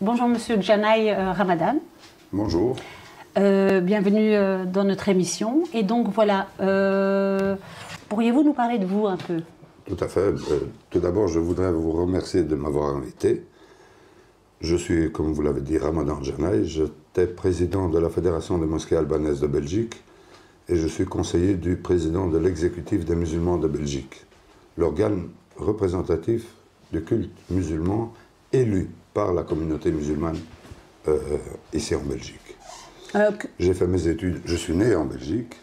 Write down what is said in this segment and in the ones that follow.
Bonjour Monsieur Djanaï Ramadan. Bonjour. Bienvenue dans notre émission. Et donc voilà, pourriez-vous nous parler de vous un peu? Tout à fait. Tout d'abord, je voudrais vous remercier de m'avoir invité. Je suis, comme vous l'avez dit, Ramadan Djanaï. J'étais président de la Fédération des mosquées albanaises de Belgique et je suis conseiller du président de l'exécutif des musulmans de Belgique, l'organe représentatif du culte musulman élu par la communauté musulmane ici en Belgique. J'ai fait mes études, je suis né en Belgique,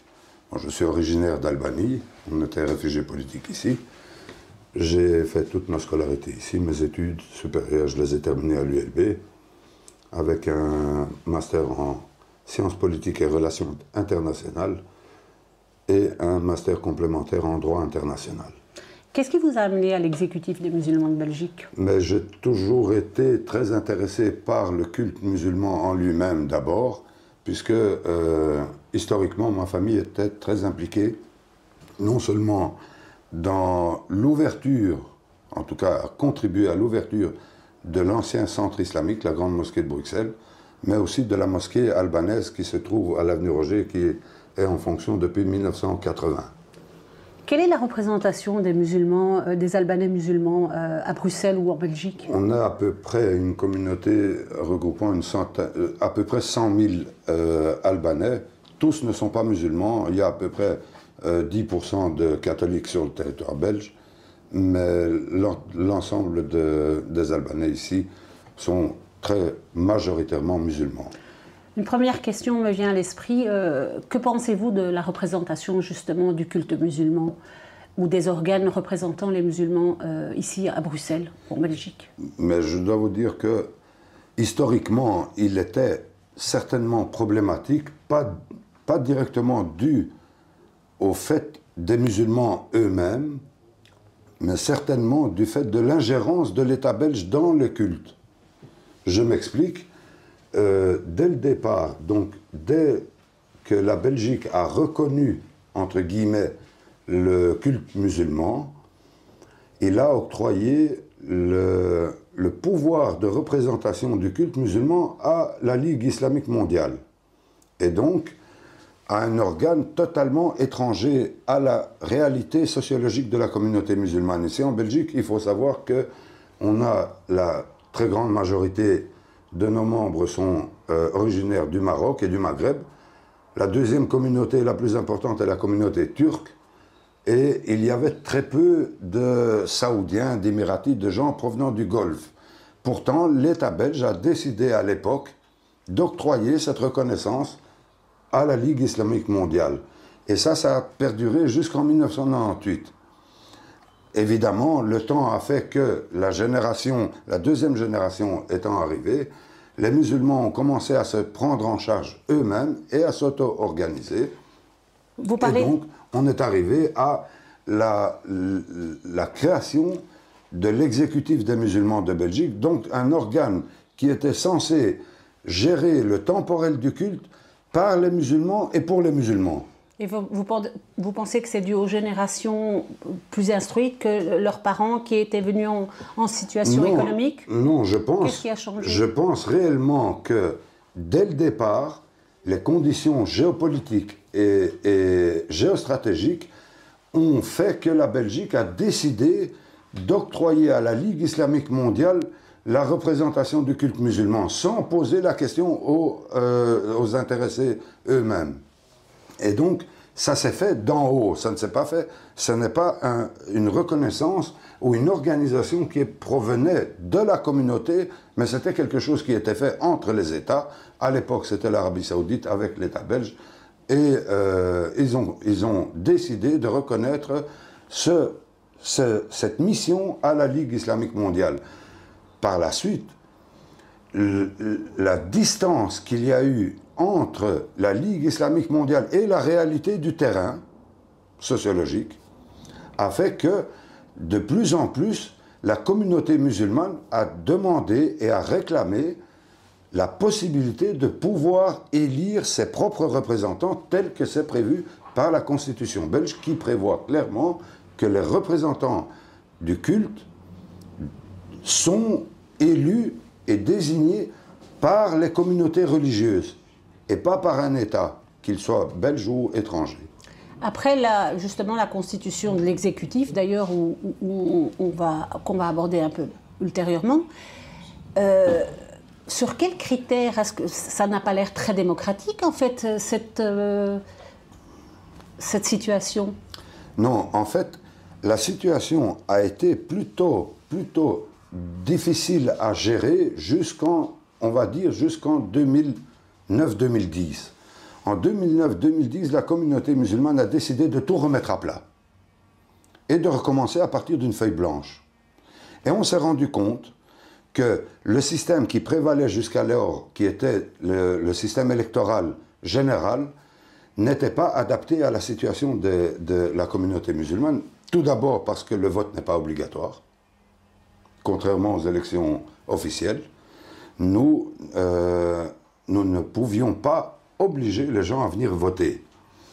je suis originaire d'Albanie, on était réfugiés politiques ici. J'ai fait toute ma scolarité ici, mes études supérieures, je les ai terminées à l'ULB, avec un master en sciences politiques et relations internationales et un master complémentaire en droit international. Qu'est-ce qui vous a amené à l'exécutif des musulmans de Belgique? Mais j'ai toujours été très intéressé par le culte musulman en lui-même d'abord, puisque historiquement ma famille était très impliquée, non seulement dans l'ouverture, en tout cas contribuer à l'ouverture de l'ancien centre islamique, la Grande Mosquée de Bruxelles, mais aussi de la mosquée albanaise qui se trouve à l'avenue Roger, qui est en fonction depuis 1980. Quelle est la représentation des musulmans, des Albanais musulmans à Bruxelles ou en Belgique? On a à peu près une communauté regroupant à peu près 100 000 Albanais. Tous ne sont pas musulmans. Il y a à peu près 10% de catholiques sur le territoire belge. Mais l'ensemble des Albanais ici sont très majoritairement musulmans. Une première question me vient à l'esprit. Que pensez-vous de la représentation justement du culte musulman ou des organes représentant les musulmans ici à Bruxelles, en Belgique? Mais je dois vous dire que historiquement, il était certainement problématique, pas directement dû au fait des musulmans eux-mêmes, mais certainement du fait de l'ingérence de l'État belge dans le culte. Je m'explique. Dès le départ, donc dès que la Belgique a reconnu, entre guillemets, le culte musulman, il a octroyé le pouvoir de représentation du culte musulman à la Ligue islamique mondiale. Et donc, à un organe totalement étranger à la réalité sociologique de la communauté musulmane. Ici en Belgique, il faut savoir qu'on a la très grande majorité de nos membres sont originaires du Maroc et du Maghreb. La deuxième communauté la plus importante est la communauté turque. Et il y avait très peu de Saoudiens, d'Émiratis, de gens provenant du Golfe. Pourtant, l'État belge a décidé à l'époque d'octroyer cette reconnaissance à la Ligue islamique mondiale. Et ça a perduré jusqu'en 1998. Évidemment, le temps a fait que la deuxième génération étant arrivée, les musulmans ont commencé à se prendre en charge eux-mêmes et à s'auto-organiser. Et donc, on est arrivé à la création de l'exécutif des musulmans de Belgique, donc un organe qui était censé gérer le temporel du culte par les musulmans et pour les musulmans. Et vous pensez que c'est dû aux générations plus instruites que leurs parents qui étaient venus en situation économique? Non, je pense... Qu'est-ce qui a changé? Je pense réellement que, dès le départ, les conditions géopolitiques et géostratégiques ont fait que la Belgique a décidé d'octroyer à la Ligue islamique mondiale la représentation du culte musulman, sans poser la question aux intéressés eux-mêmes. Et donc, ça s'est fait d'en haut, ça ne s'est pas fait, ce n'est pas une reconnaissance ou une organisation qui provenait de la communauté, mais c'était quelque chose qui était fait entre les États. À l'époque, c'était l'Arabie Saoudite avec l'État belge, et ils ont décidé de reconnaître cette mission à la Ligue islamique mondiale. Par la suite, la distance qu'il y a eu entre la Ligue islamique mondiale et la réalité du terrain sociologique a fait que, de plus en plus, la communauté musulmane a demandé et a réclamé la possibilité de pouvoir élire ses propres représentants tel que c'est prévu par la Constitution belge qui prévoit clairement que les représentants du culte sont élus est désigné par les communautés religieuses et pas par un État, qu'il soit belge ou étranger. Après, justement, la constitution de l'exécutif, d'ailleurs, qu'on va aborder un peu ultérieurement, sur quels critères est-ce que ça n'a pas l'air très démocratique, en fait, cette situation? Non, en fait, la situation a été plutôt difficile à gérer jusqu'en 2009-2010. En 2009-2010, la communauté musulmane a décidé de tout remettre à plat et de recommencer à partir d'une feuille blanche. Et on s'est rendu compte que le système qui prévalait jusqu'alors, qui était le système électoral général, n'était pas adapté à la situation de la communauté musulmane. Tout d'abord parce que le vote n'est pas obligatoire, contrairement aux élections officielles. Nous ne pouvions pas obliger les gens à venir voter.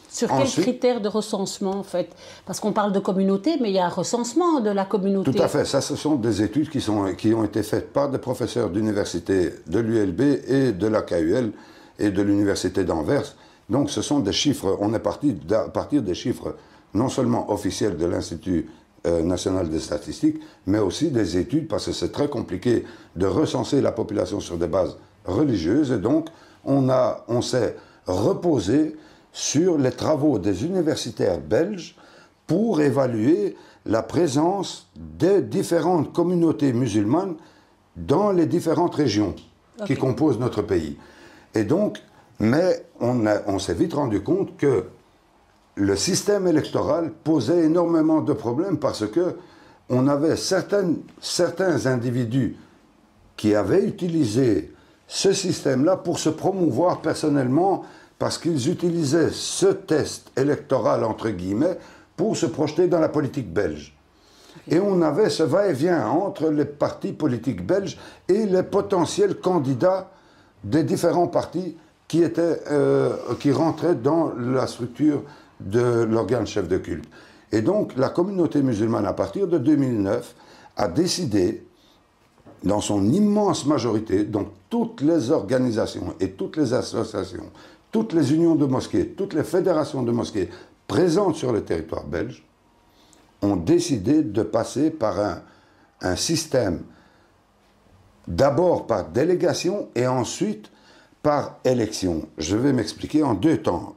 Sur quels critères de recensement, en fait? Parce qu'on parle de communauté, mais il y a un recensement de la communauté. Tout à fait. Ça, ce sont des études qui ont été faites par des professeurs d'université de l'ULB et de la KUL et de l'université d'Anvers. Donc, ce sont des chiffres, on est parti à partir des chiffres non seulement officiels de l'Institut national des statistiques, mais aussi des études, parce que c'est très compliqué de recenser la population sur des bases religieuses. Et donc, on s'est reposé sur les travaux des universitaires belges pour évaluer la présence des différentes communautés musulmanes dans les différentes régions qui composent notre pays. Et donc, mais on s'est vite rendu compte que le système électoral posait énormément de problèmes parce que on avait certains individus qui avaient utilisé ce système-là pour se promouvoir personnellement parce qu'ils utilisaient ce test électoral, entre guillemets, pour se projeter dans la politique belge. Et on avait ce va-et-vient entre les partis politiques belges et les potentiels candidats des différents partis qui rentraient dans la structure de l'organe chef de culte. Et donc, la communauté musulmane, à partir de 2009, a décidé, dans son immense majorité, donc toutes les organisations et toutes les associations, toutes les unions de mosquées, toutes les fédérations de mosquées présentes sur le territoire belge, ont décidé de passer par un système d'abord par délégation et ensuite par élection. Je vais m'expliquer en deux temps.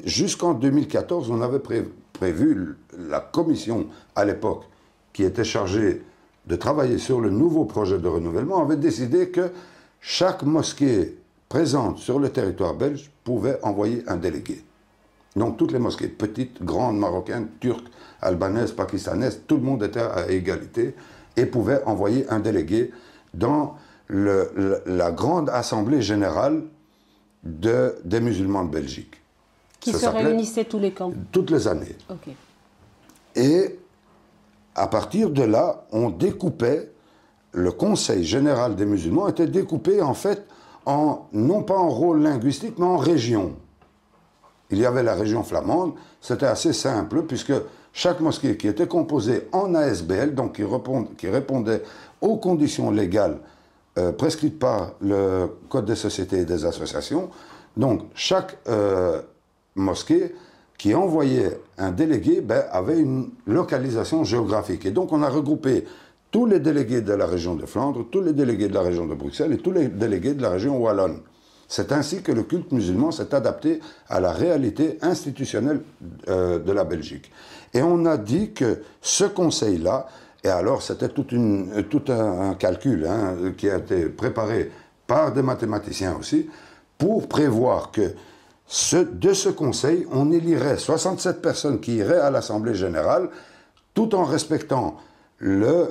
Jusqu'en 2014, on avait prévu, la commission à l'époque qui était chargée de travailler sur le nouveau projet de renouvellement avait décidé que chaque mosquée présente sur le territoire belge pouvait envoyer un délégué. Donc toutes les mosquées, petites, grandes, marocaines, turques, albanaises, pakistanaises, tout le monde était à égalité et pouvait envoyer un délégué dans la grande assemblée générale des musulmans de Belgique. Qui se réunissait tous les camps? Toutes les années. Okay. Et à partir de là, on découpait, le Conseil général des musulmans était découpé en fait, non pas en rôle linguistique, mais en région. Il y avait la région flamande, c'était assez simple, puisque chaque mosquée qui était composée en ASBL, donc qui répondait aux conditions légales prescrites par le Code des sociétés et des associations, donc chaque mosquée qui envoyait un délégué avait une localisation géographique. Et donc on a regroupé tous les délégués de la région de Flandre, tous les délégués de la région de Bruxelles et tous les délégués de la région wallonne. C'est ainsi que le culte musulman s'est adapté à la réalité institutionnelle de la Belgique. Et on a dit que ce conseil-là, et alors c'était tout un calcul qui a été préparé par des mathématiciens aussi, pour prévoir que de ce conseil, on élirait 67 personnes qui iraient à l'Assemblée générale, tout en respectant la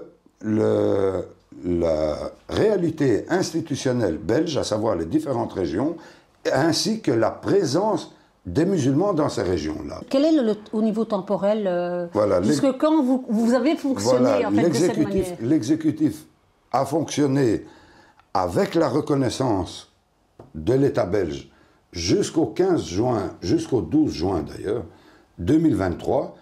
réalité institutionnelle belge, à savoir les différentes régions, ainsi que la présence des musulmans dans ces régions-là. Quel est au niveau temporel voilà, jusque quand vous avez fonctionné voilà, en fait, de cette manière? L'exécutif a fonctionné avec la reconnaissance de l'État belge jusqu'au 15 juin, jusqu'au 12 juin d'ailleurs, 2023,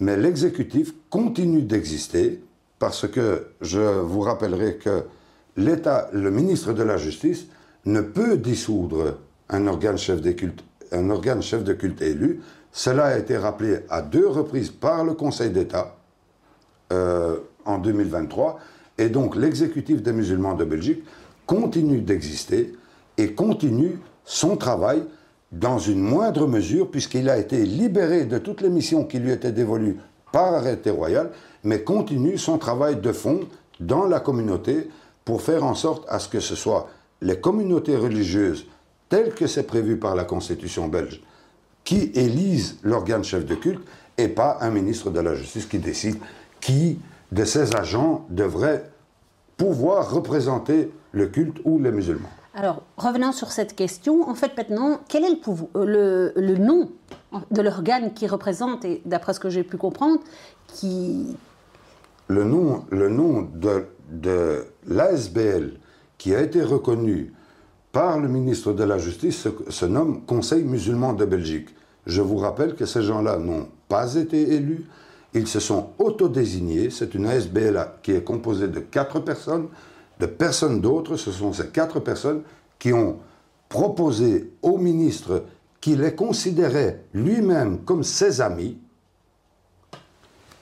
mais l'exécutif continue d'exister parce que je vous rappellerai que l'État, le ministre de la Justice, ne peut dissoudre un organe chef de culte élu. Cela a été rappelé à 2 reprises par le Conseil d'État en 2023. Et donc l'exécutif des musulmans de Belgique continue d'exister et continue son travail dans une moindre mesure, puisqu'il a été libéré de toutes les missions qui lui étaient dévolues par arrêté royal, mais continue son travail de fond dans la communauté pour faire en sorte à ce que ce soit les communautés religieuses, telles que c'est prévu par la Constitution belge, qui élisent l'organe chef de culte, et pas un ministre de la Justice qui décide qui de ses agents devrait pouvoir représenter le culte ou les musulmans. Alors, revenons sur cette question. En fait, maintenant, quel est le nom de l'organe qui représente, et d'après ce que j'ai pu comprendre, qui... Le nom de l'ASBL, qui a été reconnu par le ministre de la Justice, se nomme Conseil musulman de Belgique. Je vous rappelle que ces gens-là n'ont pas été élus, ils se sont autodésignés. C'est une ASBL qui est composée de 4 personnes, de personnes d'autres. Ce sont ces 4 personnes qui ont proposé au ministre, qui les considérait lui-même comme ses amis,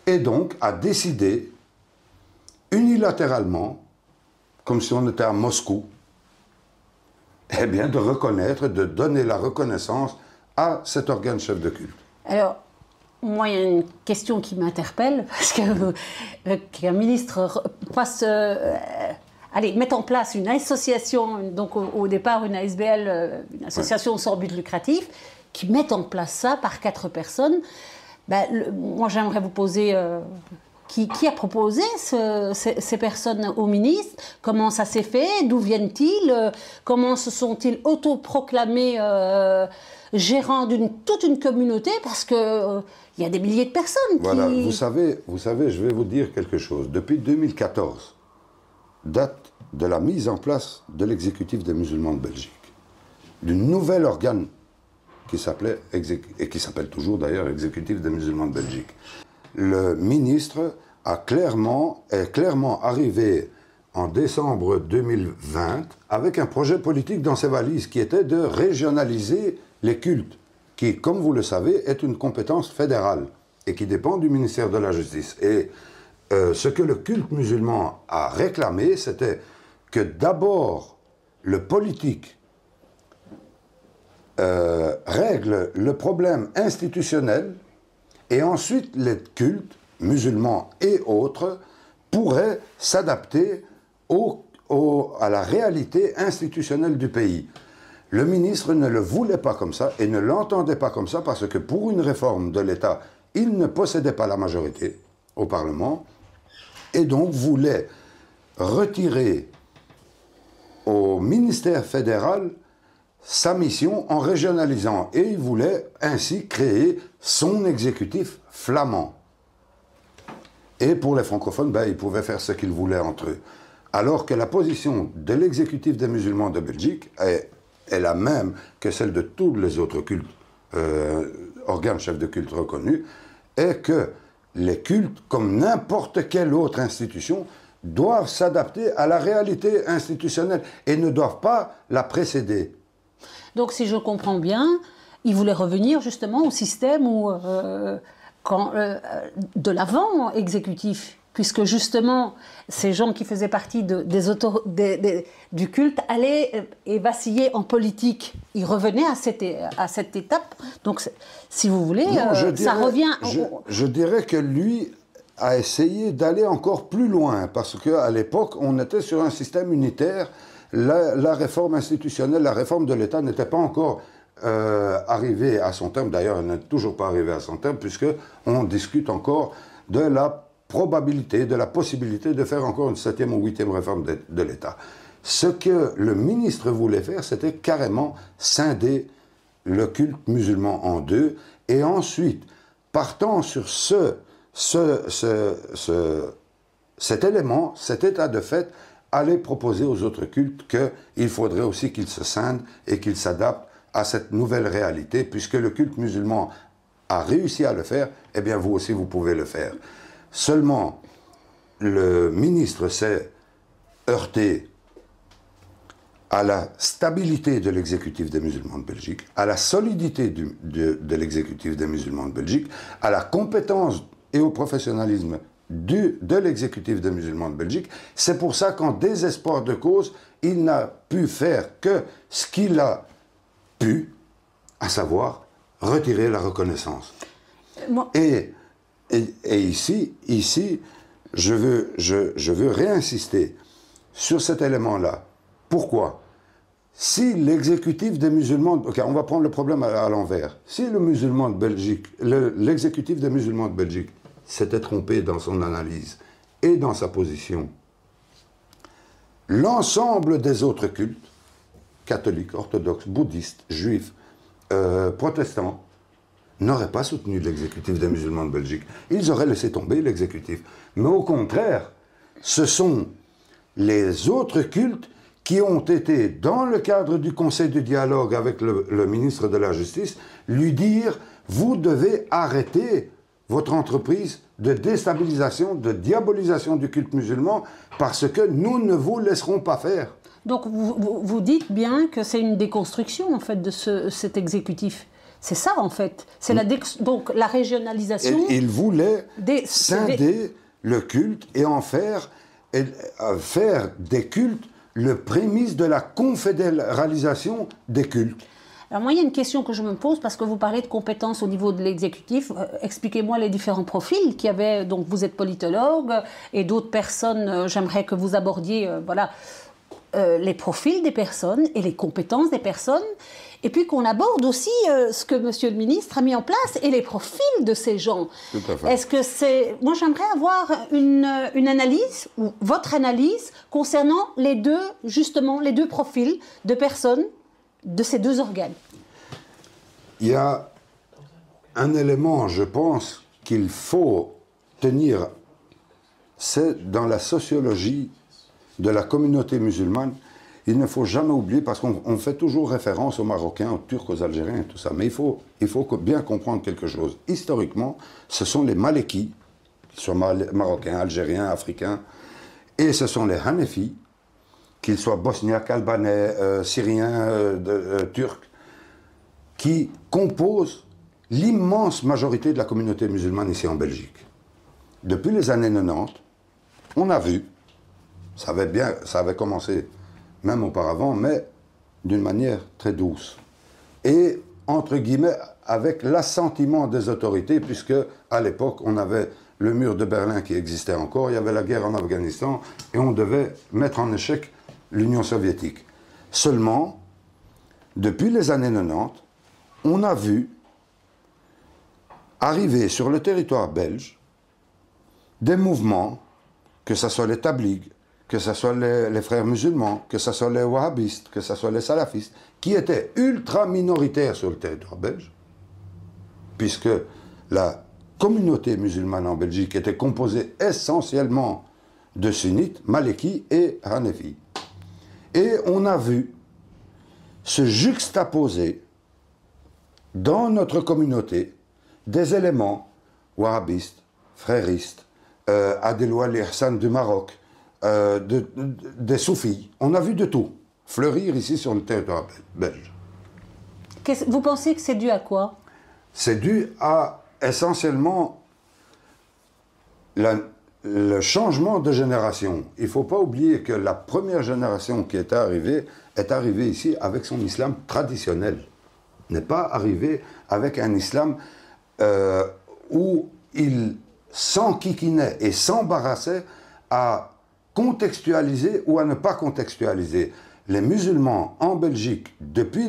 et donc a décidé unilatéralement, comme si on était à Moscou, eh bien de reconnaître, de donner la reconnaissance à cet organe chef de culte. Alors, moi, il y a une question qui m'interpelle, parce qu'un ministre mette en place une association, donc au départ une ASBL, une association sans but lucratif, qui mette en place ça par 4 personnes. Moi, j'aimerais vous poser... Qui a proposé ces personnes au ministre? Comment ça s'est fait? D'où viennent-ils? Comment se sont-ils autoproclamés gérants toute une communauté? Parce qu'il y a des milliers de personnes qui... Voilà, vous savez, je vais vous dire quelque chose. Depuis 2014, date de la mise en place de l'exécutif des musulmans de Belgique, d'une nouvelle organe qui s'appelait, et qui s'appelle toujours d'ailleurs, Exécutif des musulmans de Belgique. Le ministre est clairement arrivé en décembre 2020 avec un projet politique dans ses valises qui était de régionaliser les cultes, qui, comme vous le savez, est une compétence fédérale et qui dépend du ministère de la Justice. Et ce que le culte musulman a réclamé, c'était que d'abord le politique règle le problème institutionnel, et ensuite les cultes, musulmans et autres, pourraient s'adapter à la réalité institutionnelle du pays. Le ministre ne le voulait pas comme ça et ne l'entendait pas comme ça parce que pour une réforme de l'État, il ne possédait pas la majorité au Parlement et donc voulait retirer au ministère fédéral sa mission en régionalisant, et il voulait ainsi créer son exécutif flamand. Et pour les francophones, ils pouvaient faire ce qu'ils voulaient entre eux. Alors que la position de l'exécutif des musulmans de Belgique est la même que celle de tous les autres cultes, organes chefs de culte reconnus, est que les cultes, comme n'importe quelle autre institution, doivent s'adapter à la réalité institutionnelle et ne doivent pas la précéder. Donc, si je comprends bien, il voulait revenir justement au système de l'avant exécutif, puisque justement, ces gens qui faisaient partie du culte allaient et vacillaient en politique. Ils revenaient à cette étape. Donc, si vous voulez, ça revient... Je dirais que lui a essayé d'aller encore plus loin, parce qu'à l'époque, on était sur un système unitaire. La réforme institutionnelle, la réforme de l'État n'était pas encore arrivée à son terme. D'ailleurs, elle n'est toujours pas arrivée à son terme, puisqu'on discute encore de la probabilité, de la possibilité de faire encore une 7e ou 8e réforme de l'État. Ce que le ministre voulait faire, c'était carrément scinder le culte musulman en 2, et ensuite, partant sur cet élément, cet état de fait, aller proposer aux autres cultes qu'il faudrait aussi qu'ils se scindent et qu'ils s'adaptent à cette nouvelle réalité, puisque le culte musulman a réussi à le faire, eh bien vous aussi vous pouvez le faire. Seulement, le ministre s'est heurté à la stabilité de l'exécutif des musulmans de Belgique, à la solidité de l'exécutif des musulmans de Belgique, à la compétence et au professionnalisme de l'exécutif des musulmans de Belgique. C'est pour ça qu'en désespoir de cause, il n'a pu faire que ce qu'il a pu, à savoir retirer la reconnaissance. Et ici, je veux réinsister sur cet élément-là. Pourquoi? Si l'exécutif des musulmans... Okay, on va prendre le problème à l'envers. Si le musulman de Belgique, l'exécutif des musulmans de Belgique s'était trompé dans son analyse et dans sa position, l'ensemble des autres cultes, catholiques, orthodoxes, bouddhistes, juifs, protestants, n'auraient pas soutenu l'exécutif des musulmans de Belgique. Ils auraient laissé tomber l'exécutif. Mais au contraire, ce sont les autres cultes qui ont été, dans le cadre du conseil de dialogue avec le ministre de la Justice, lui dire « Vous devez arrêter votre entreprise de déstabilisation, de diabolisation du culte musulman, parce que nous ne vous laisserons pas faire. » Donc vous dites bien que c'est une déconstruction en fait de cet exécutif. C'est ça en fait. C'est donc la régionalisation. Et il voulait scinder le culte et en faire des cultes le prémisse de la confédéralisation des cultes. Alors moi, il y a une question que je me pose, parce que vous parlez de compétences au niveau de l'exécutif. Expliquez-moi les différents profils qu'il y avait. Donc vous êtes politologue et d'autres personnes, j'aimerais que vous abordiez les profils des personnes et les compétences des personnes. Et puis qu'on aborde aussi ce que Monsieur le ministre a mis en place et les profils de ces gens. Tout à fait. Est-ce que c'est... Moi, j'aimerais avoir une analyse, ou votre analyse, concernant les deux profils de personnes de ces deux organes. Il y a un élément, je pense, qu'il faut tenir, c'est dans la sociologie de la communauté musulmane. Il ne faut jamais oublier, parce qu'on fait toujours référence aux Marocains, aux Turcs, aux Algériens et tout ça, mais il faut bien comprendre quelque chose. Historiquement, ce sont les Malékis, qu'ils soient Marocains, Algériens, Africains, et ce sont les Hanefis, qu'ils soient bosniaques, albanais, syriens, turcs, qui composent l'immense majorité de la communauté musulmane ici en Belgique. Depuis les années 90, on a vu, ça avait commencé même auparavant, mais d'une manière très douce. Et, entre guillemets, avec l'assentiment des autorités, puisque à l'époque, on avait le mur de Berlin qui existait encore, il y avait la guerre en Afghanistan, et on devait mettre en échec l'Union soviétique. Seulement, depuis les années 90, on a vu arriver sur le territoire belge des mouvements, que ce soit les tablighs, que ce soit les frères musulmans, que ce soit les wahhabistes, que ce soit les salafistes, qui étaient ultra minoritaires sur le territoire belge, puisque la communauté musulmane en Belgique était composée essentiellement de sunnites, malékis et hanefis. Et on a vu se juxtaposer dans notre communauté des éléments wahhabistes, fréristes, Adéloua l'Ihsan du Maroc, des soufis. On a vu de tout fleurir ici sur le territoire belge. Vous pensez que c'est dû à quoi? C'est dû à essentiellement le changement de génération. Il ne faut pas oublier que la première génération qui est arrivée ici avec son islam traditionnel. N'est pas arrivée avec un islam où il s'enquiquinait et s'embarrassait à contextualiser ou à ne pas contextualiser. Les musulmans en Belgique, depuis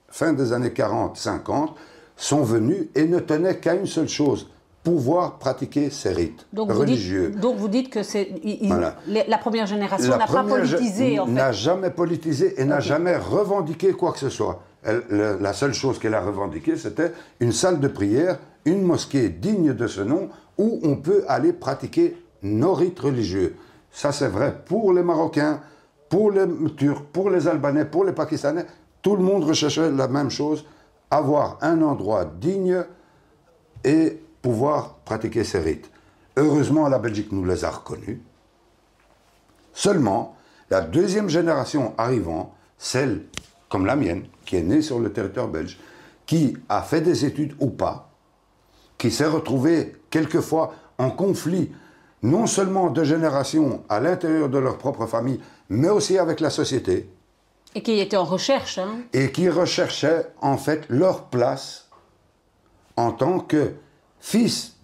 fin des années 40-50, sont venus et ne tenaient qu'à une seule chose, pouvoir pratiquer ces rites religieux. Donc vous dites que voilà. La première génération n'a pas politisé, en fait. N'a jamais politisé et n'a jamais revendiqué quoi que ce soit. La seule chose qu'elle a revendiquée, c'était une salle de prière, une mosquée digne de ce nom, où on peut aller pratiquer nos rites religieux. Ça, c'est vrai pour les Marocains, pour les Turcs, pour les Albanais, pour les Pakistanais. Tout le monde recherchait la même chose, avoir un endroit digne et pouvoir pratiquer ces rites. Heureusement, la Belgique nous les a reconnus. Seulement, La deuxième génération arrivant, celle comme la mienne, qui est née sur le territoire belge, qui a fait des études ou pas, qui s'est retrouvée quelquefois en conflit, non seulement de générations à l'intérieur de leur propre famille, mais aussi avec la société. Et qui était en recherche. Hein. Et qui recherchaient en fait leur place en tant que fils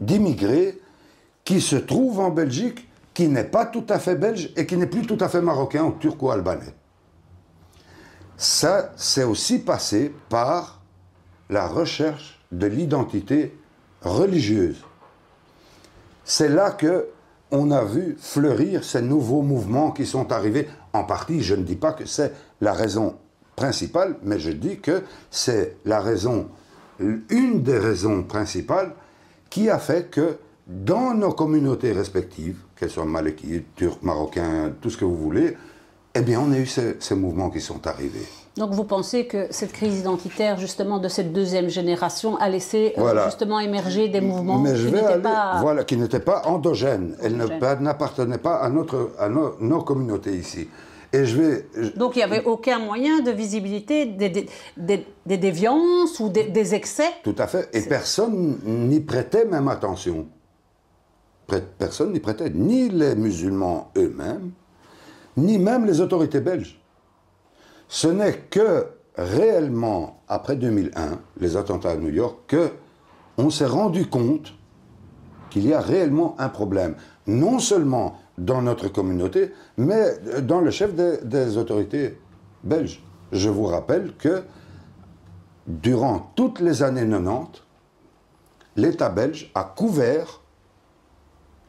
d'immigrés qui se trouvent en Belgique, qui n'est pas tout à fait belge et qui n'est plus tout à fait marocain ou turco-albanais. Ça, c'est aussi passé par la recherche de l'identité religieuse. C'est là qu'on a vu fleurir ces nouveaux mouvements qui sont arrivés. En partie, je ne dis pas que c'est la raison principale, mais je dis que c'est la raison, une des raisons principales qui a fait que dans nos communautés respectives, qu'elles soient malékites, turcs, marocains, tout ce que vous voulez, eh bien, on a eu ces mouvements qui sont arrivés. Donc vous pensez que cette crise identitaire, justement, de cette deuxième génération, a laissé justement émerger des mouvements qui n'étaient pas endogènes. Elles n'appartenaient pas à nos communautés ici. Donc il n'y avait aucun moyen de visibilité des déviances ou des excès? Tout à fait. Et personne n'y prêtait même attention. Personne n'y prêtait, ni les musulmans eux-mêmes, ni même les autorités belges. Ce n'est que réellement, après 2001, les attentats à New York, qu'on s'est rendu compte qu'il y a réellement un problème. Non seulement dans notre communauté, mais dans le chef des autorités belges. Je vous rappelle que durant toutes les années 90, l'État belge a couvert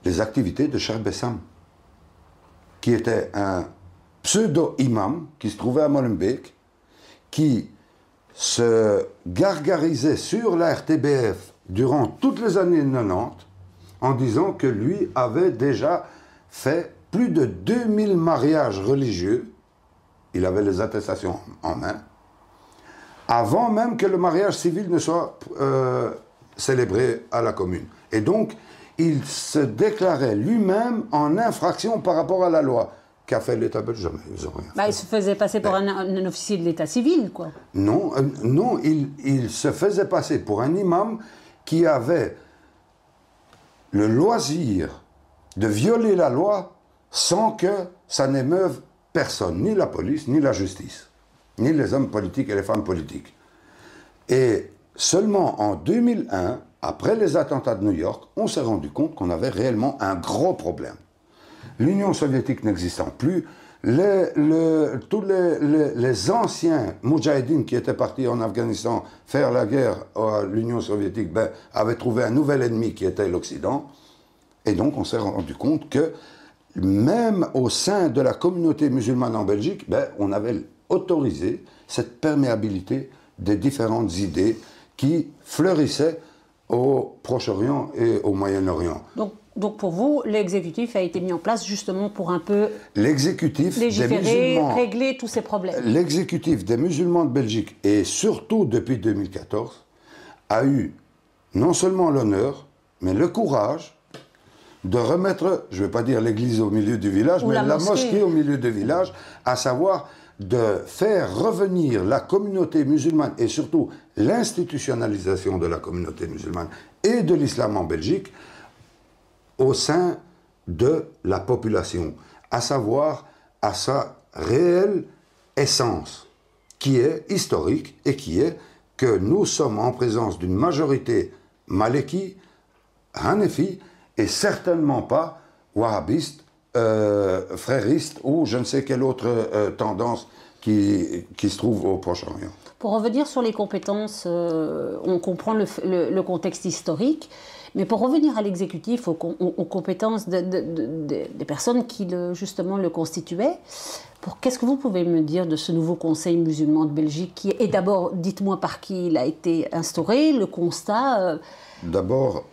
les activités de Cheikh Bessam, qui était un pseudo-imam qui se trouvait à Molenbeek, qui se gargarisait sur la RTBF durant toutes les années 90 en disant que lui avait déjà fait plus de 2000 mariages religieux, il avait les attestations en main, avant même que le mariage civil ne soit célébré à la commune. Et donc, il se déclarait lui-même en infraction par rapport à la loi. Qu'a fait l'État belge? Jamais. Ils ont rien fait. Il se faisait passer pour un officier de l'État civil, quoi. Non, il se faisait passer pour un imam qui avait le loisir de violer la loi sans que ça n'émeuve personne, ni la police, ni la justice, ni les hommes politiques et les femmes politiques. Et seulement en 2001, après les attentats de New York, on s'est rendu compte qu'on avait réellement un gros problème. L'Union soviétique n'existant plus, tous les anciens moudjahidines qui étaient partis en Afghanistan faire la guerre à l'Union soviétique avaient trouvé un nouvel ennemi qui était l'Occident. Et donc on s'est rendu compte que même au sein de la communauté musulmane en Belgique, on avait autorisé cette perméabilité des différentes idées qui fleurissaient au Proche-Orient et au Moyen-Orient. Donc pour vous, l'exécutif a été mis en place justement pour un peu légiférer, régler tous ces problèmes. L'exécutif des musulmans de Belgique, et surtout depuis 2014, a eu non seulement l'honneur, mais le courage de remettre, je ne vais pas dire l'église au milieu du village, mais la mosquée au milieu du village, à savoir de faire revenir la communauté musulmane et surtout l'institutionnalisation de la communauté musulmane et de l'islam en Belgique au sein de la population, à savoir à sa réelle essence, qui est historique et qui est que nous sommes en présence d'une majorité maliki, hanéfi, et certainement pas wahhabiste, frériste ou je ne sais quelle autre tendance qui se trouve au Proche-Orient. Pour revenir sur les compétences, on comprend le contexte historique, mais pour revenir à l'exécutif, aux compétences des personnes qui justement le constituaient, qu'est-ce que vous pouvez me dire de ce nouveau Conseil musulman de Belgique et d'abord, dites-moi par qui il a été instauré, le constat D'abord,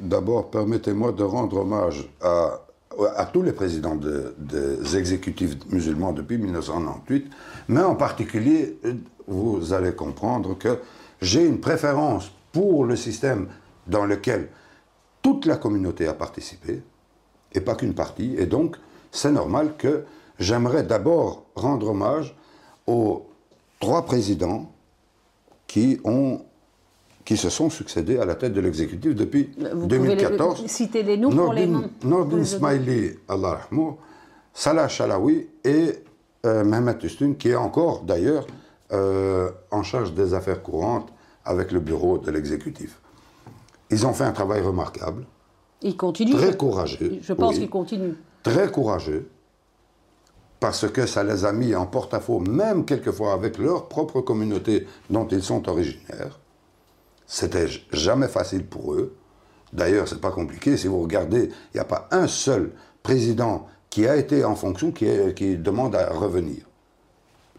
permettez-moi de rendre hommage à tous les présidents des exécutifs musulmans depuis 1998, mais en particulier, vous allez comprendre que j'ai une préférence pour le système dans lequel toute la communauté a participé, et pas qu'une partie, et donc c'est normal que j'aimerais d'abord rendre hommage aux 3 présidents qui se sont succédés à la tête de l'exécutif depuis Vous 2014. pouvez citer les noms pour les noms. Nordin Ismaili, Allah rahmou, Salah Chalaoui et Mehmet Üstün, qui est encore d'ailleurs en charge des affaires courantes avec le bureau de l'exécutif. Ils ont fait un travail remarquable. Ils continuent. Très courageux. Je pense qu'ils continuent. Très courageux, parce que ça les a mis en porte-à-faux, même quelquefois avec leur propre communauté dont ils sont originaires. C'était jamais facile pour eux. D'ailleurs, c'est pas compliqué. Si vous regardez, il n'y a pas un seul président qui a été en fonction qui demande à revenir.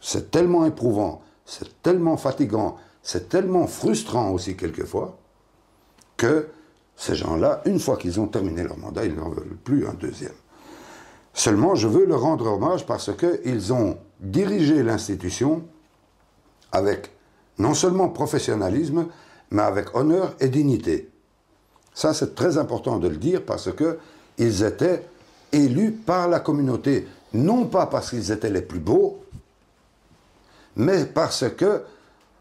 C'est tellement éprouvant, c'est tellement fatigant, c'est tellement frustrant aussi quelquefois, que ces gens-là, une fois qu'ils ont terminé leur mandat, ils n'en veulent plus un deuxième. Seulement, je veux leur rendre hommage parce qu'ils ont dirigé l'institution avec non seulement professionnalisme, mais avec honneur et dignité. Ça, c'est très important de le dire parce qu'ils étaient élus par la communauté, non pas parce qu'ils étaient les plus beaux, mais parce que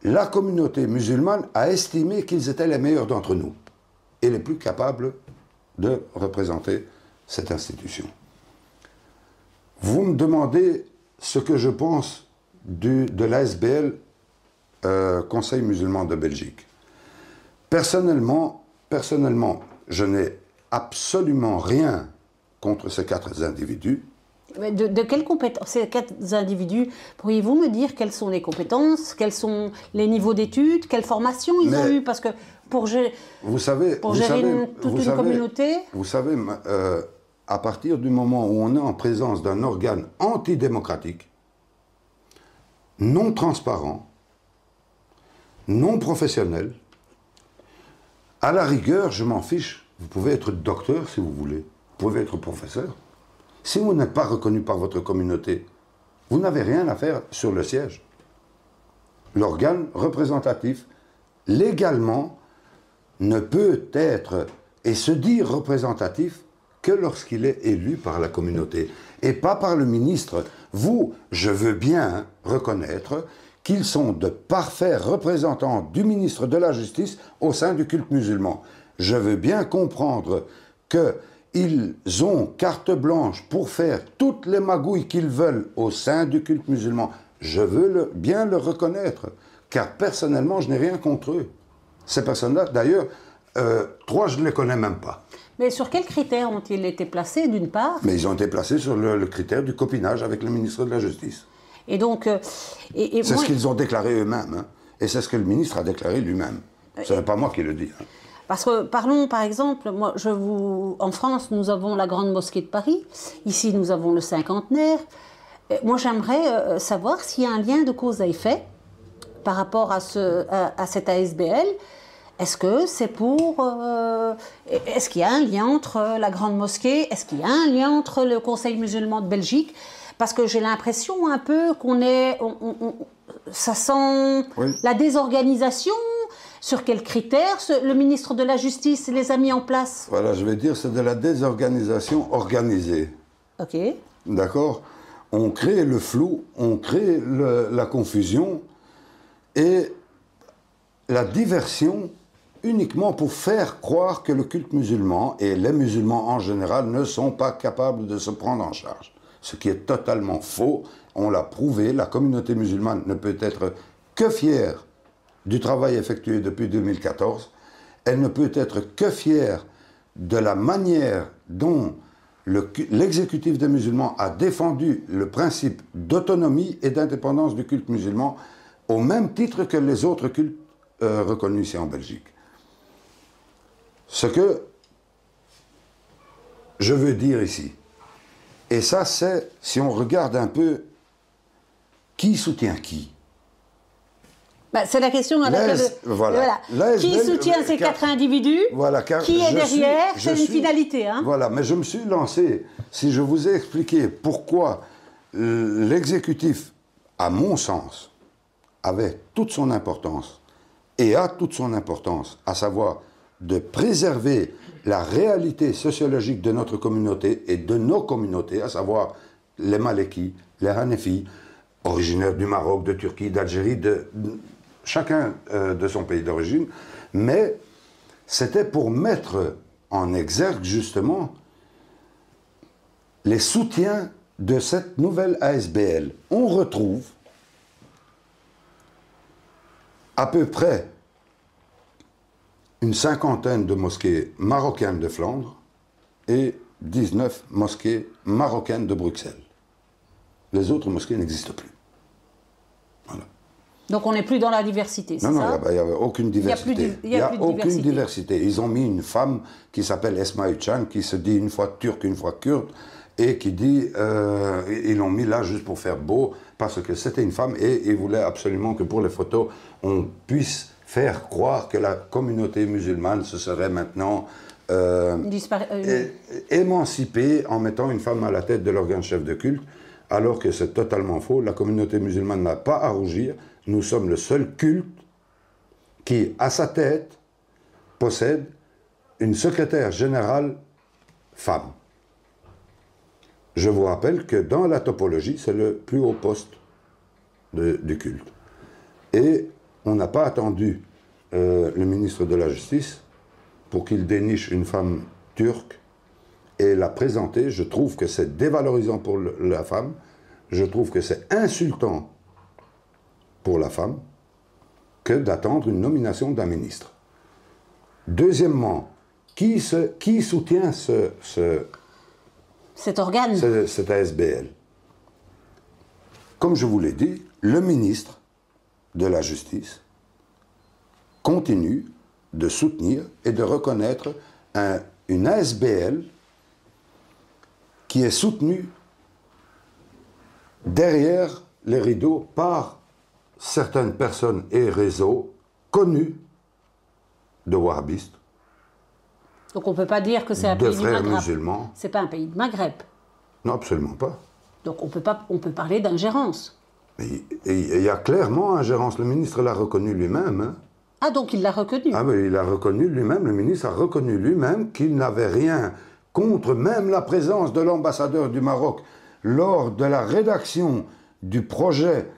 la communauté musulmane a estimé qu'ils étaient les meilleurs d'entre nous et les plus capables de représenter cette institution. Vous me demandez ce que je pense de l'ASBL, Conseil musulman de Belgique. Personnellement, je n'ai absolument rien contre ces 4 individus. Mais de quelles compétences, ces 4 individus, pourriez-vous me dire quelles sont les compétences, quels sont les niveaux d'études, quelle formation ils ont eu? Parce que pour gérer toute une communauté... Vous savez, à partir du moment où on est en présence d'un organe antidémocratique, non transparent, non professionnel, à la rigueur, je m'en fiche. Vous pouvez être docteur si vous voulez. Vous pouvez être professeur. Si vous n'êtes pas reconnu par votre communauté, vous n'avez rien à faire sur le siège. L'organe représentatif, légalement, ne peut être et se dire représentatif que lorsqu'il est élu par la communauté et pas par le ministre. Vous, je veux bien reconnaître qu'ils sont de parfaits représentants du ministre de la Justice au sein du culte musulman. Je veux bien comprendre qu'ils ont carte blanche pour faire toutes les magouilles qu'ils veulent au sein du culte musulman. Je veux bien le reconnaître, car personnellement, je n'ai rien contre eux. Ces personnes-là, d'ailleurs, 3, je ne les connais même pas. Mais sur quels critères ont-ils été placés, d'une part? Mais ils ont été placés sur le critère du copinage avec le ministre de la Justice. Et donc... c'est ce qu'ils ont déclaré eux-mêmes, hein, et c'est ce que le ministre a déclaré lui-même. Ce n'est pas moi qui le dis. Hein. Parce que, parlons par exemple, en France, nous avons la Grande Mosquée de Paris, ici nous avons le cinquantenaire. Moi j'aimerais savoir s'il y a un lien de cause à effet par rapport à cette ASBL. Est-ce que c'est est-ce qu'il y a un lien entre la Grande Mosquée? Est-ce qu'il y a un lien entre le Conseil musulman de Belgique? Parce que j'ai l'impression un peu qu'on est... ça sent la désorganisation. Sur quels critères le ministre de la Justice les a mis en place? Voilà, je vais dire, c'est de la désorganisation organisée. Ok. D'accord? On crée le flou, on crée la confusion et la diversion uniquement pour faire croire que le culte musulman et les musulmans en général ne sont pas capables de se prendre en charge. Ce qui est totalement faux. On l'a prouvé, la communauté musulmane ne peut être que fière du travail effectué depuis 2014. Elle ne peut être que fière de la manière dont l'exécutif des musulmans a défendu le principe d'autonomie et d'indépendance du culte musulman au même titre que les autres cultes reconnus ici en Belgique. Ce que je veux dire ici, et ça c'est, si on regarde un peu, qui soutient qui? C'est la question à laquelle... Voilà. Qui soutient ces 4 individus? Qui est derrière? C'est une finalité. Hein? Voilà, mais je me suis lancé, si je vous ai expliqué pourquoi l'exécutif, à mon sens, avait toute son importance, et a toute son importance, à savoir de préserver la réalité sociologique de notre communauté et de nos communautés, à savoir les Malékis, les Hanefis, originaires du Maroc, de Turquie, d'Algérie, chacun de son pays d'origine, mais c'était pour mettre en exergue justement les soutiens de cette nouvelle ASBL. On retrouve à peu près une cinquantaine de mosquées marocaines de Flandre et 19 mosquées marocaines de Bruxelles. Les autres mosquées n'existent plus. Voilà. Donc on n'est plus dans la diversité, c'est ça? Non, il n'y avait aucune diversité. Il n'y a plus de aucune diversité. Ils ont mis une femme qui s'appelle Esma Uçan, qui se dit une fois turque, une fois kurde, et qui dit, ils l'ont mis là juste pour faire beau, parce que c'était une femme, et ils voulaient absolument que pour les photos, on puisse faire croire que la communauté musulmane se serait maintenant émancipée en mettant une femme à la tête de l'organe chef de culte, alors que c'est totalement faux. La communauté musulmane n'a pas à rougir. Nous sommes le seul culte qui, à sa tête, possède une secrétaire générale femme. Je vous rappelle que dans la topologie, c'est le plus haut poste du culte. Et on n'a pas attendu le ministre de la Justice pour qu'il déniche une femme turque et la présenter. Je trouve que c'est dévalorisant pour la femme. Je trouve que c'est insultant pour la femme que d'attendre une nomination d'un ministre. Deuxièmement, qui soutient cet organe, cet ASBL? Comme je vous l'ai dit, le ministre de la Justice continue de soutenir et de reconnaître une ASBL qui est soutenue derrière les rideaux par certaines personnes et réseaux connus de wahhabistes. Donc on ne peut pas dire que c'est un pays du Maghreb. Musulmans. C'est pas un pays de Maghreb. Non, absolument pas. Donc on peut parler d'ingérence. Il y a clairement ingérence. Le ministre l'a reconnu lui-même. Hein. Ah, donc il l'a reconnu. Ah, mais il l'a reconnu lui-même. Le ministre a reconnu lui-même qu'il n'avait rien contre même la présence de l'ambassadeur du Maroc lors de la rédaction du projet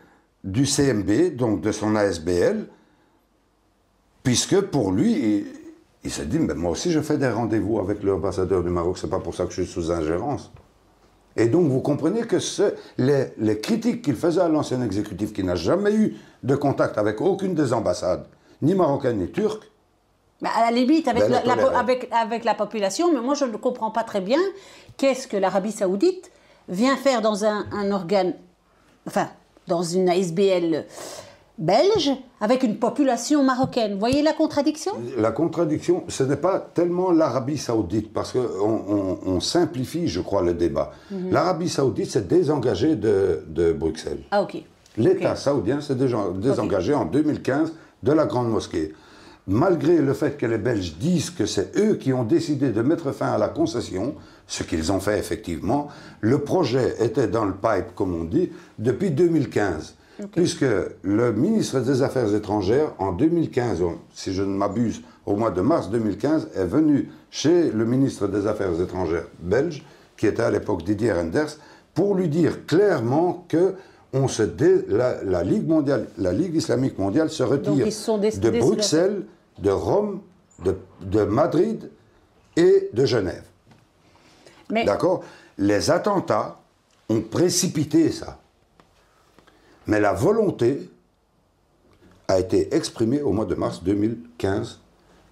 du CMB, donc de son ASBL, puisque pour lui, il s'est dit, mais moi aussi je fais des rendez-vous avec l'ambassadeur du Maroc, c'est pas pour ça que je suis sous ingérence. Et donc vous comprenez que les critiques qu'il faisait à l'ancien exécutif, qui n'a jamais eu de contact avec aucune des ambassades, ni marocaine ni turque, bah à la limite, avec la population, mais moi je ne comprends pas très bien qu'est-ce que l'Arabie Saoudite vient faire dans un organe, enfin, dans une ASBL belge, avec une population marocaine. Vous voyez la contradiction? La contradiction, ce n'est pas tellement l'Arabie Saoudite, parce qu'on simplifie, je crois, le débat. L'Arabie Saoudite s'est désengagée de Bruxelles. Ah, ok. L'État saoudien s'est désengagé en 2015 de la Grande Mosquée. Malgré le fait que les Belges disent que c'est eux qui ont décidé de mettre fin à la concession, ce qu'ils ont fait effectivement, le projet était dans le pipe, comme on dit, depuis 2015. Okay. Puisque le ministre des Affaires étrangères, en 2015, si je ne m'abuse, au mois de mars 2015, est venu chez le ministre des Affaires étrangères belge, qui était à l'époque Didier Reynders, pour lui dire clairement que la Ligue islamique mondiale se retire de Bruxelles, de Rome, de Madrid et de Genève. D'accord? Les attentats ont précipité ça. Mais la volonté a été exprimée au mois de mars 2015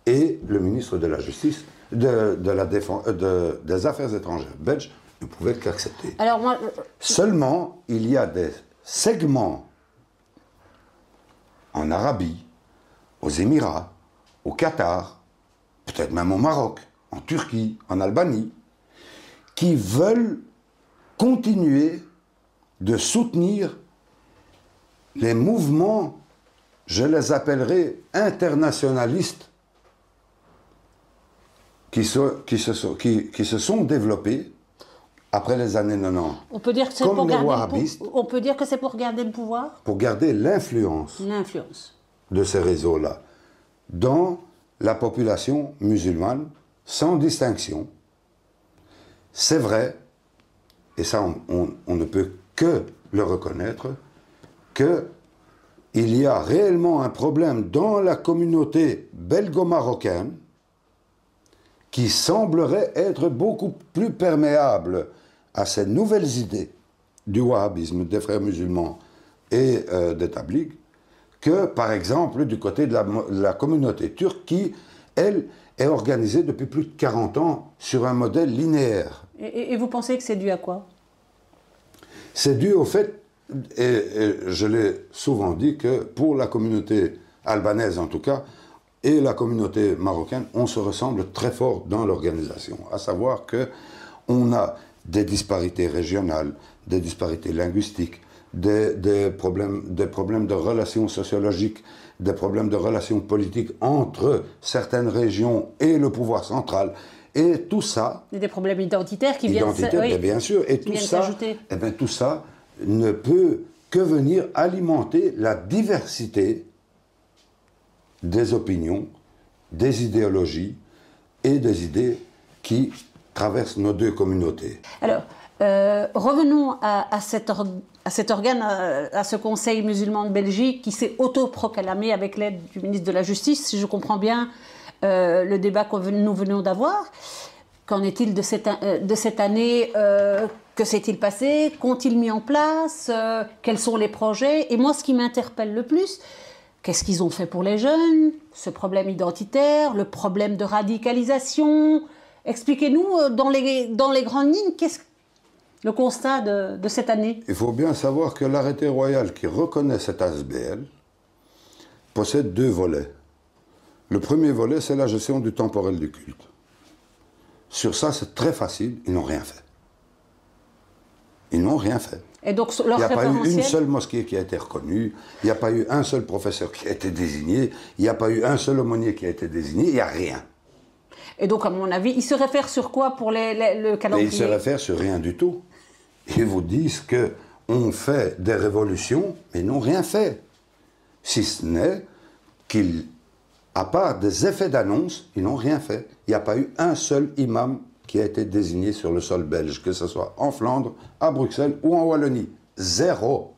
et le ministre de la Justice, des Affaires étrangères belge ne pouvait qu'accepter. Alors moi, seulement, il y a des segments en Arabie, aux Émirats, au Qatar, peut-être même au Maroc, en Turquie, en Albanie, qui veulent continuer de soutenir les mouvements, je les appellerai internationalistes, qui se sont développés après les années 90. On peut dire que c'est pour garder le pouvoir? Pour garder l'influence de ces réseaux-là dans la population musulmane, sans distinction. C'est vrai et ça on ne peut que le reconnaître, qu'il y a réellement un problème dans la communauté belgo-marocaine qui semblerait être beaucoup plus perméable à ces nouvelles idées du wahhabisme, des frères musulmans et des tablighs, que par exemple du côté de la communauté turque qui, elle, est organisée depuis plus de 40 ans sur un modèle linéaire. Et vous pensez que c'est dû à quoi? C'est dû au fait, et je l'ai souvent dit, que pour la communauté albanaise en tout cas, et la communauté marocaine, on se ressemble très fort dans l'organisation. À savoir qu'on a des disparités régionales, des disparités linguistiques, des problèmes de relations sociologiques, des problèmes de relations politiques entre certaines régions et le pouvoir central. Et tout ça... Il y a des problèmes identitaires qui viennent s'ajouter. Bien sûr. Et tout ça, eh bien, tout ça ne peut que venir alimenter la diversité des opinions, des idéologies et des idées qui traversent nos deux communautés. Alors, revenons à cet organe, à ce Conseil musulman de Belgique qui s'est autoproclamé avec l'aide du ministre de la Justice, si je comprends bien le débat que nous venons d'avoir. Qu'en est-il de cette année? Que s'est-il passé? Qu'ont-ils mis en place? Quels sont les projets? Et moi, ce qui m'interpelle le plus, qu'est-ce qu'ils ont fait pour les jeunes? Ce problème identitaire, le problème de radicalisation. Expliquez-nous dans les grandes lignes, qu'est-ce le constat de cette année? Il faut bien savoir que l'arrêté royal qui reconnaît cet ASBL possède deux volets. Le premier volet, c'est la gestion du temporel du culte. Sur ça, c'est très facile, ils n'ont rien fait. Ils n'ont rien fait. Et donc, leur il n'y a pas eu une seule mosquée qui a été reconnue, il n'y a pas eu un seul professeur qui a été désigné, il n'y a pas eu un seul aumônier qui a été désigné, il n'y a rien. Et donc, à mon avis, ils se réfèrent sur quoi pour le calendrier? Mais ils se réfèrent sur rien du tout. Ils vous disent qu'on fait des révolutions, mais ils n'ont rien fait. Si ce n'est qu'ils, à part des effets d'annonce, ils n'ont rien fait. Il n'y a pas eu un seul imam qui a été désigné sur le sol belge, que ce soit en Flandre, à Bruxelles ou en Wallonie. Zéro.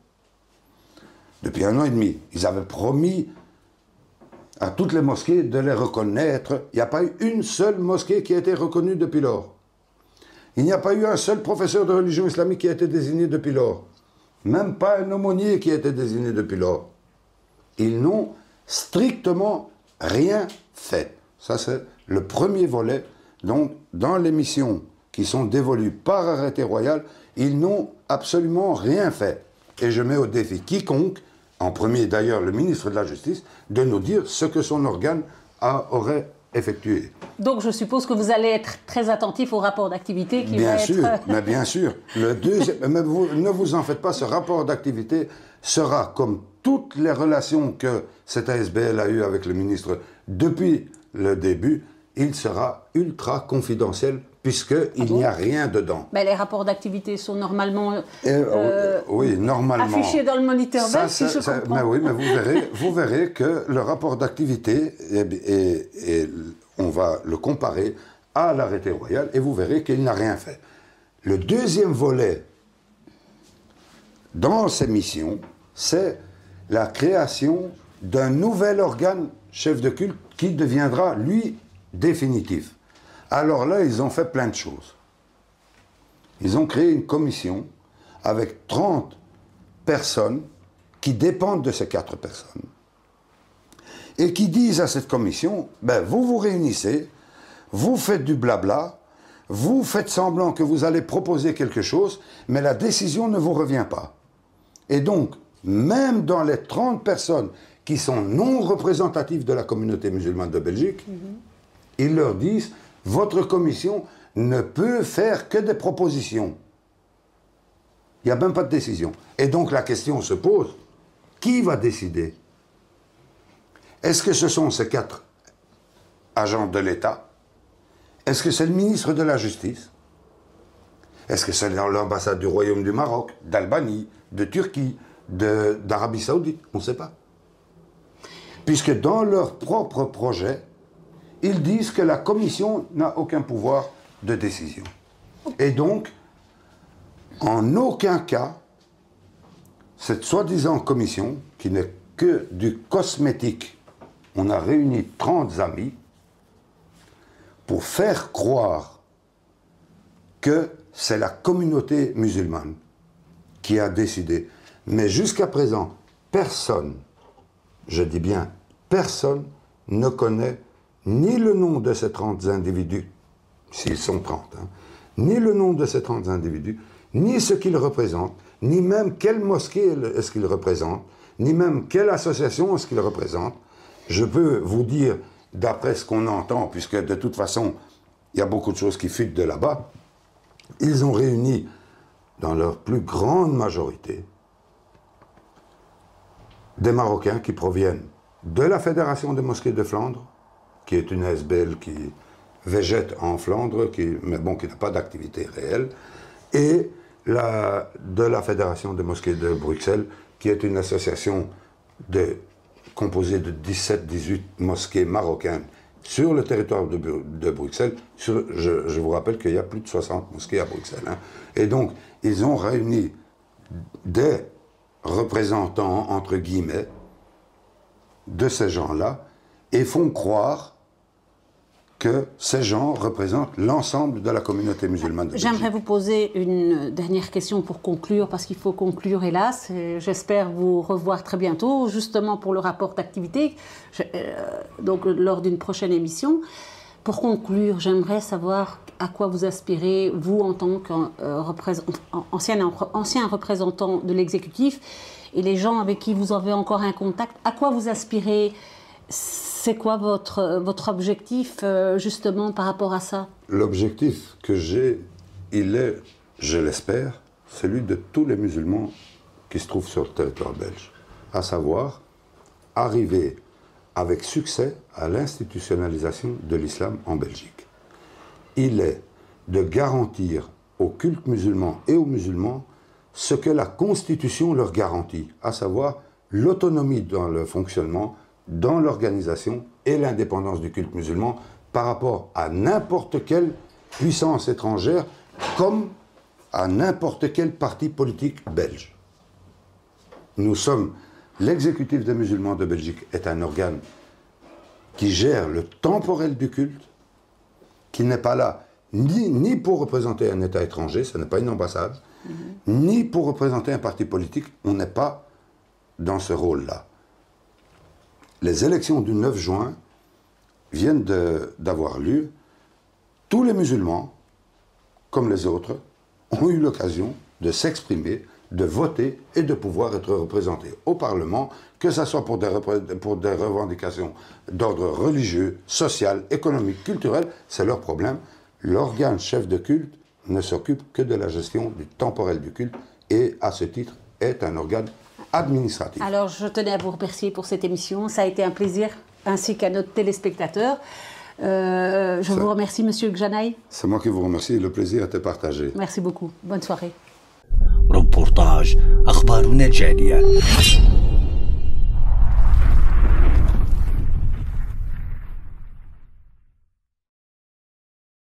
Depuis 1 an et demi, ils avaient promis à toutes les mosquées de les reconnaître. Il n'y a pas eu une seule mosquée qui a été reconnue depuis lors. Il n'y a pas eu un seul professeur de religion islamique qui a été désigné depuis lors. Même pas un aumônier qui a été désigné depuis lors. Ils n'ont strictement rien fait. Ça, c'est le premier volet. Donc, dans les missions qui sont dévolues par arrêté royal, ils n'ont absolument rien fait. Et je mets au défi quiconque, en premier d'ailleurs le ministre de la Justice, de nous dire ce que son organe aurait effectué. Donc je suppose que vous allez être très attentif au rapport d'activité qui va être... Mais bien sûr. Le deuxième, mais ne vous en faites pas, ce rapport d'activité sera, comme toutes les relations que cet ASBL a eues avec le ministre depuis le début, il sera ultra confidentiel puisqu'il n'y a rien dedans. Mais les rapports d'activité sont normalement oui, normalement affichés dans le moniteur belge, si je comprends. Mais oui, mais vous verrez que le rapport d'activité, on va le comparer à l'arrêté royal et vous verrez qu'il n'a rien fait. Le deuxième volet dans ces missions, c'est la création d'un nouvel organe chef de culte qui deviendra, lui, définitif. Alors là, ils ont fait plein de choses. Ils ont créé une commission avec 30 personnes qui dépendent de ces 4 personnes et qui disent à cette commission, ben, vous vous réunissez, vous faites du blabla, vous faites semblant que vous allez proposer quelque chose, mais la décision ne vous revient pas. Et donc, même dans les 30 personnes qui sont non représentatives de la communauté musulmane de Belgique, ils leur disent, votre commission ne peut faire que des propositions. Il n'y a même pas de décision. Et donc la question se pose, qui va décider? Est-ce que ce sont ces 4 agents de l'État? Est-ce que c'est le ministre de la Justice? Est-ce que c'est l'ambassade du Royaume du Maroc, d'Albanie, de Turquie, d'Arabie Saoudite? On ne sait pas. Puisque dans leur propre projet, ils disent que la commission n'a aucun pouvoir de décision. Et donc, En aucun cas, cette soi-disant commission, qui n'est que du cosmétique, on a réuni 30 amis pour faire croire que c'est la communauté musulmane qui a décidé. Mais jusqu'à présent, personne, je dis bien personne, ne connaît ni le nom de ces 30 individus, s'ils sont 30, hein, ni le nom de ces 30 individus, ni ce qu'ils représentent, ni même quelle mosquée est-ce qu'ils représentent, ni même quelle association est-ce qu'ils représentent. Je peux vous dire, d'après ce qu'on entend, puisque de toute façon, il y a beaucoup de choses qui fuitent de là-bas, ils ont réuni, dans leur plus grande majorité, des Marocains qui proviennent de la Fédération des mosquées de Flandre, qui est une ASBL qui végète en Flandre, mais bon, qui n'a pas d'activité réelle, et de la Fédération des mosquées de Bruxelles, qui est une association composée de 17-18 mosquées marocaines sur le territoire de Bruxelles. Je vous rappelle qu'il y a plus de 60 mosquées à Bruxelles. Hein. Et donc, ils ont réuni des représentants, entre guillemets, de ces gens-là, et font croire que ces gens représentent l'ensemble de la communauté musulmane de Belgique. J'aimerais vous poser une dernière question pour conclure, parce qu'il faut conclure, hélas. J'espère vous revoir très bientôt, justement pour le rapport d'activité, donc lors d'une prochaine émission. Pour conclure, j'aimerais savoir à quoi vous aspirez, vous, en tant qu'ancien représentant de l'exécutif, et les gens avec qui vous avez encore un contact, à quoi vous aspirez? C'est quoi votre objectif, justement, par rapport à ça? L'objectif que j'ai, il est, je l'espère, celui de tous les musulmans qui se trouvent sur le territoire belge. À savoir, arriver avec succès à l'institutionnalisation de l'islam en Belgique. Il est de garantir aux cultes musulmans et aux musulmans ce que la Constitution leur garantit, à savoir l'autonomie dans le fonctionnement, dans l'organisation et l'indépendance du culte musulman par rapport à n'importe quelle puissance étrangère comme à n'importe quel parti politique belge. Nous sommes, l'exécutif des musulmans de Belgique est un organe qui gère le temporel du culte, qui n'est pas là ni pour représenter un État étranger, ce n'est pas une ambassade, ni pour représenter un parti politique, on n'est pas dans ce rôle-là. Les élections du 9 juin viennent d'avoir lieu. Tous les musulmans, comme les autres, ont eu l'occasion de s'exprimer, de voter et de pouvoir être représentés au Parlement, que ce soit pour des revendications d'ordre religieux, social, économique, culturel, c'est leur problème. L'organe chef de culte ne s'occupe que de la gestion du temporel du culte et, à ce titre, est un organe administratif. Alors, je tenais à vous remercier pour cette émission. Ça a été un plaisir, ainsi qu'à notre téléspectateur. Je vous remercie, Monsieur Gjanaï. C'est moi qui vous remercie. Le plaisir était partagé. Merci beaucoup. Bonne soirée. ريبورتاج أخبارنا الجالية.